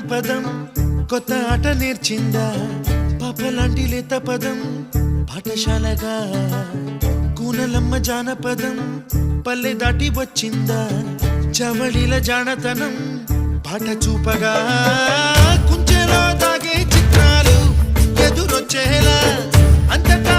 జానపదం కొత్త ఆట నేర్చిందా పాపలాంటి లేత పదం పాఠశాలగా కూనలమ్మ జానపదం పల్లె దాటి వచ్చిందా చవళిల జానతనం పాట చూపగా కుంచెలో తాగే చిత్రాలు ఎదురొచ్చేలా అంతటా